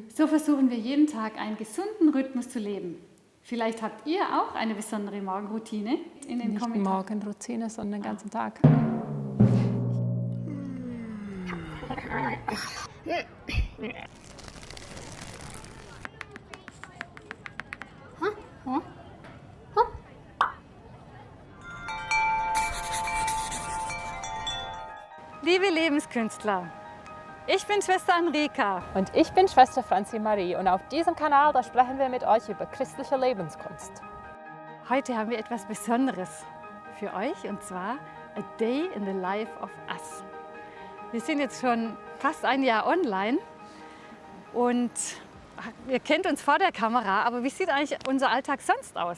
So versuchen wir jeden Tag einen gesunden Rhythmus zu leben. Vielleicht habt ihr auch eine besondere Morgenroutine in den Nicht Kommentaren. Morgenroutine, sondern den ganzen Tag. Liebe Lebenskünstler, ich bin Schwester Enrika. Und ich bin Schwester Franzi Marie und auf diesem Kanal, da sprechen wir mit euch über christliche Lebenskunst. Heute haben wir etwas Besonderes für euch und zwar A Day in the Life of Us. Wir sind jetzt schon fast ein Jahr online und ihr kennt uns vor der Kamera, aber wie sieht eigentlich unser Alltag sonst aus?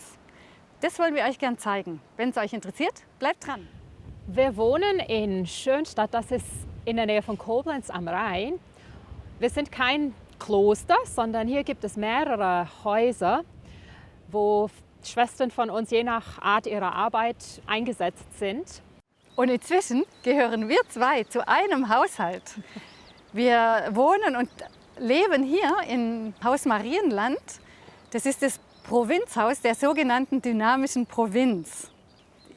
Das wollen wir euch gern zeigen. Wenn es euch interessiert, bleibt dran. Wir wohnen in Schönstadt, das ist in der Nähe von Koblenz am Rhein. Wir sind kein Kloster, sondern hier gibt es mehrere Häuser, wo Schwestern von uns je nach Art ihrer Arbeit eingesetzt sind. Und inzwischen gehören wir zwei zu einem Haushalt. Wir wohnen und leben hier im Haus Marienland. Das ist das Provinzhaus der sogenannten dynamischen Provinz.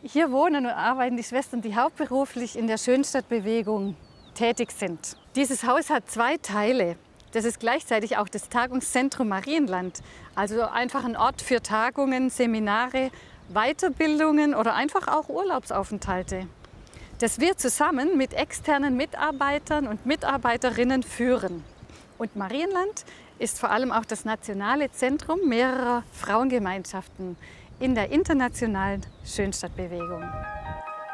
Hier wohnen und arbeiten die Schwestern, die hauptberuflich in der Schönstadtbewegung tätig sind. Dieses Haus hat zwei Teile. Das ist gleichzeitig auch das Tagungszentrum Marienland. Also einfach ein Ort für Tagungen, Seminare, Weiterbildungen oder einfach auch Urlaubsaufenthalte. Das wir zusammen mit externen Mitarbeitern und Mitarbeiterinnen führen. Und Marienland ist vor allem auch das nationale Zentrum mehrerer Frauengemeinschaften in der internationalen Schönstadtbewegung.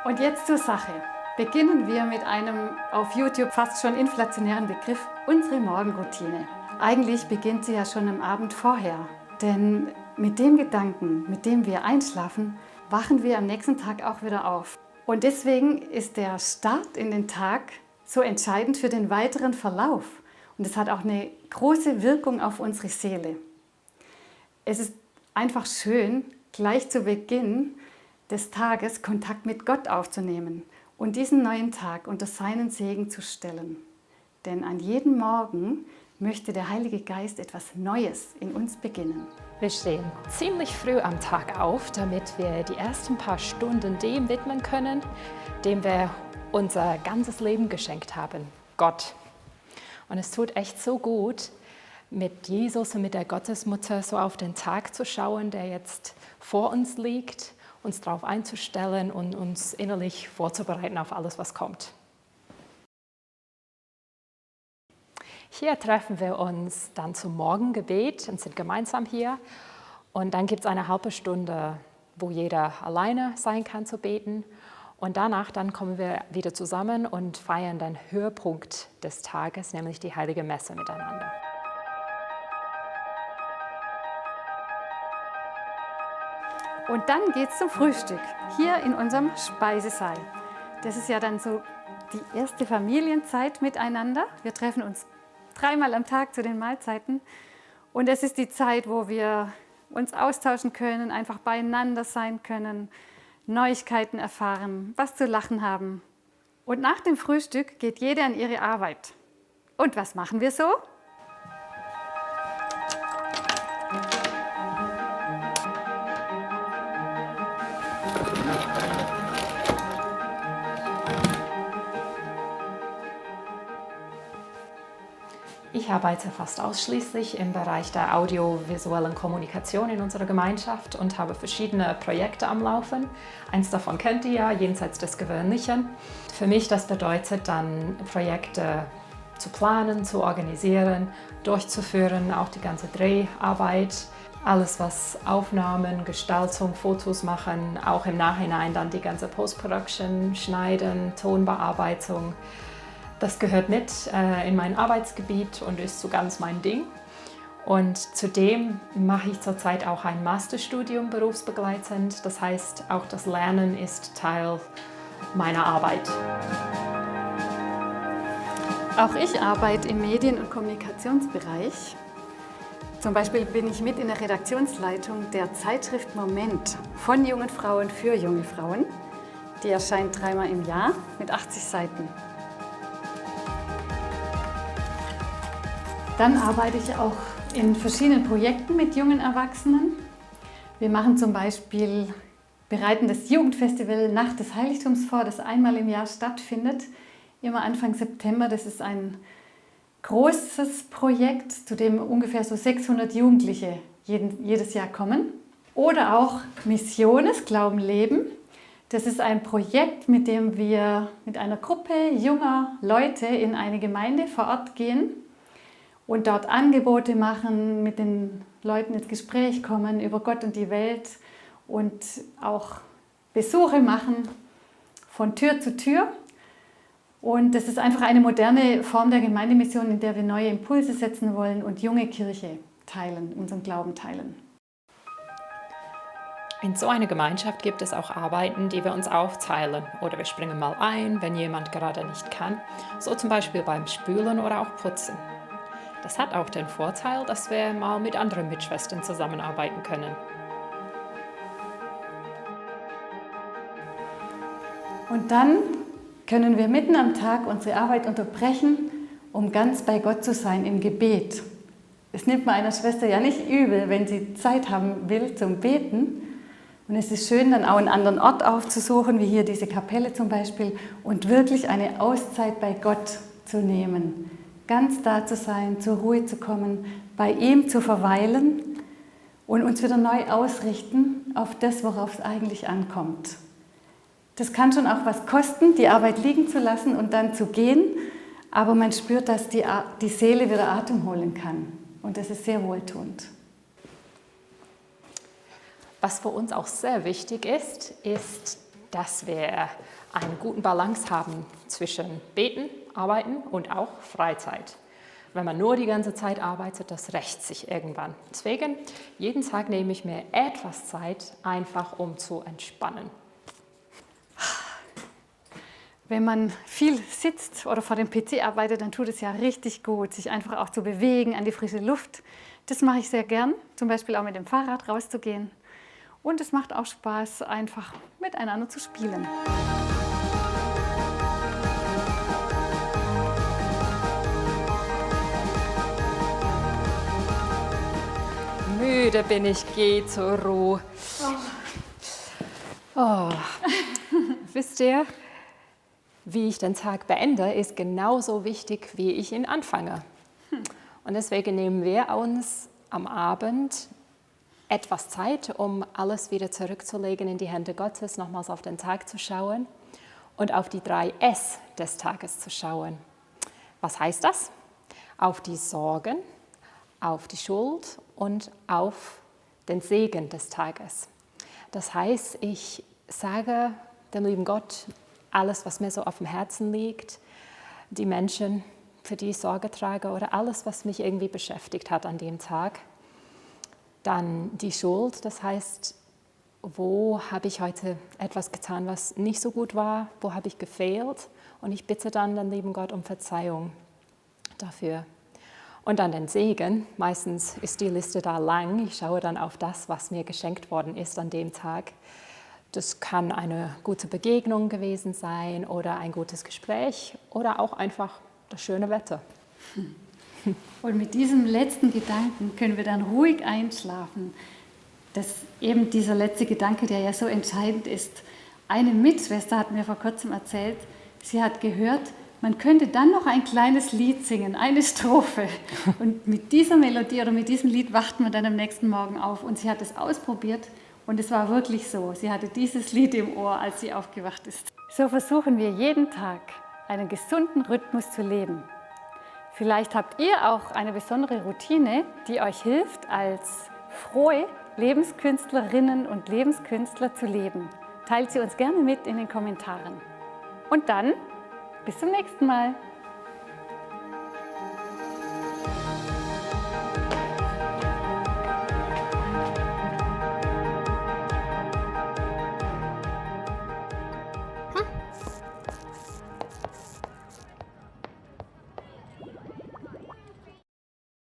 Und jetzt zur Sache. Beginnen wir mit einem auf YouTube fast schon inflationären Begriff, unsere Morgenroutine. Eigentlich beginnt sie ja schon am Abend vorher. Denn mit dem Gedanken, mit dem wir einschlafen, wachen wir am nächsten Tag auch wieder auf. Und deswegen ist der Start in den Tag so entscheidend für den weiteren Verlauf. Und es hat auch eine große Wirkung auf unsere Seele. Es ist einfach schön, gleich zu Beginn des Tages Kontakt mit Gott aufzunehmen und diesen neuen Tag unter seinen Segen zu stellen. Denn an jedem Morgen möchte der Heilige Geist etwas Neues in uns beginnen. Wir stehen ziemlich früh am Tag auf, damit wir die ersten paar Stunden dem widmen können, dem wir unser ganzes Leben geschenkt haben, Gott. Und es tut echt so gut, mit Jesus und mit der Gottesmutter so auf den Tag zu schauen, der jetzt vor uns liegt, uns darauf einzustellen und uns innerlich vorzubereiten auf alles, was kommt. Hier treffen wir uns dann zum Morgengebet und sind gemeinsam hier. Und dann gibt es eine halbe Stunde, wo jeder alleine sein kann zu beten. Und danach dann kommen wir wieder zusammen und feiern den Höhepunkt des Tages, nämlich die Heilige Messe miteinander. Und dann geht es zum Frühstück, hier in unserem Speisesaal. Das ist ja dann so die erste Familienzeit miteinander. Wir treffen uns 3-mal am Tag zu den Mahlzeiten. Und es ist die Zeit, wo wir uns austauschen können, einfach beieinander sein können, Neuigkeiten erfahren, was zu lachen haben. Und nach dem Frühstück geht jeder an ihre Arbeit. Und was machen wir so? Ich arbeite fast ausschließlich im Bereich der audiovisuellen Kommunikation in unserer Gemeinschaft und habe verschiedene Projekte am Laufen. Eins davon kennt ihr ja, Jenseits des Gewöhnlichen. Für mich das bedeutet dann, Projekte zu planen, zu organisieren, durchzuführen, auch die ganze Dreharbeit. Alles, was Aufnahmen, Gestaltung, Fotos machen, auch im Nachhinein dann die ganze Post-Production, Schneiden, Tonbearbeitung. Das gehört mit in mein Arbeitsgebiet und ist so ganz mein Ding. Und zudem mache ich zurzeit auch ein Masterstudium berufsbegleitend. Das heißt, auch das Lernen ist Teil meiner Arbeit. Auch ich arbeite im Medien- und Kommunikationsbereich. Zum Beispiel bin ich mit in der Redaktionsleitung der Zeitschrift Moment von jungen Frauen für junge Frauen. Die erscheint 3-mal im Jahr mit 80 Seiten. Dann arbeite ich auch in verschiedenen Projekten mit jungen Erwachsenen. Wir machen zum Beispiel, bereiten das Jugendfestival Nacht des Heiligtums vor, das einmal im Jahr stattfindet, immer Anfang September. Das ist ein großes Projekt, zu dem ungefähr so 600 Jugendliche jedes Jahr kommen. Oder auch Missiones, Glauben, Leben. Das ist ein Projekt, mit dem wir mit einer Gruppe junger Leute in eine Gemeinde vor Ort gehen und dort Angebote machen, mit den Leuten ins Gespräch kommen über Gott und die Welt und auch Besuche machen von Tür zu Tür. Und das ist einfach eine moderne Form der Gemeindemission, in der wir neue Impulse setzen wollen und junge Kirche teilen, unseren Glauben teilen. In so einer Gemeinschaft gibt es auch Arbeiten, die wir uns aufteilen oder wir springen mal ein, wenn jemand gerade nicht kann, so zum Beispiel beim Spülen oder auch Putzen. Das hat auch den Vorteil, dass wir mal mit anderen Mitschwestern zusammenarbeiten können. Und dann können wir mitten am Tag unsere Arbeit unterbrechen, um ganz bei Gott zu sein im Gebet. Es nimmt man einer Schwester ja nicht übel, wenn sie Zeit haben will zum Beten. Und es ist schön, dann auch einen anderen Ort aufzusuchen, wie hier diese Kapelle zum Beispiel, und wirklich eine Auszeit bei Gott zu nehmen. Ganz da zu sein, zur Ruhe zu kommen, bei ihm zu verweilen und uns wieder neu ausrichten auf das, worauf es eigentlich ankommt. Das kann schon auch was kosten, die Arbeit liegen zu lassen und dann zu gehen, aber man spürt, dass die Seele wieder Atem holen kann. Und das ist sehr wohltuend. Was für uns auch sehr wichtig ist, dass wir einen guten Balance haben zwischen Beten, Arbeiten und auch Freizeit. Wenn man nur die ganze Zeit arbeitet, das rächt sich irgendwann. Deswegen, jeden Tag nehme ich mir etwas Zeit, einfach um zu entspannen. Wenn man viel sitzt oder vor dem PC arbeitet, dann tut es ja richtig gut, sich einfach auch zu bewegen, an die frische Luft. Das mache ich sehr gern, zum Beispiel auch mit dem Fahrrad rauszugehen. Und es macht auch Spaß, einfach miteinander zu spielen. Müde bin ich, geh zur Ruhe. Oh. Wisst ihr, wie ich den Tag beende, ist genauso wichtig, wie ich ihn anfange. Und deswegen nehmen wir uns am Abend etwas Zeit, um alles wieder zurückzulegen in die Hände Gottes, nochmals auf den Tag zu schauen und auf die 3 S des Tages zu schauen. Was heißt das? Auf die Sorgen, auf die Schuld und auf den Segen des Tages. Das heißt, ich sage dem lieben Gott alles, was mir so auf dem Herzen liegt, die Menschen, für die ich Sorge trage oder alles, was mich irgendwie beschäftigt hat an dem Tag. Dann die Schuld, das heißt, wo habe ich heute etwas getan, was nicht so gut war, wo habe ich gefehlt, und ich bitte dann den lieben Gott um Verzeihung dafür. Und dann den Segen, meistens ist die Liste da lang, ich schaue dann auf das, was mir geschenkt worden ist an dem Tag. Das kann eine gute Begegnung gewesen sein oder ein gutes Gespräch oder auch einfach das schöne Wetter. Und mit diesem letzten Gedanken können wir dann ruhig einschlafen. Das eben dieser letzte Gedanke, der ja so entscheidend ist. Eine Mitschwester hat mir vor kurzem erzählt, sie hat gehört, man könnte dann noch ein kleines Lied singen, eine Strophe. Und mit dieser Melodie oder mit diesem Lied wacht man dann am nächsten Morgen auf. Und sie hat es ausprobiert und es war wirklich so. Sie hatte dieses Lied im Ohr, als sie aufgewacht ist. So versuchen wir jeden Tag, einen gesunden Rhythmus zu leben. Vielleicht habt ihr auch eine besondere Routine, die euch hilft, als frohe Lebenskünstlerinnen und Lebenskünstler zu leben. Teilt sie uns gerne mit in den Kommentaren. Und dann bis zum nächsten Mal.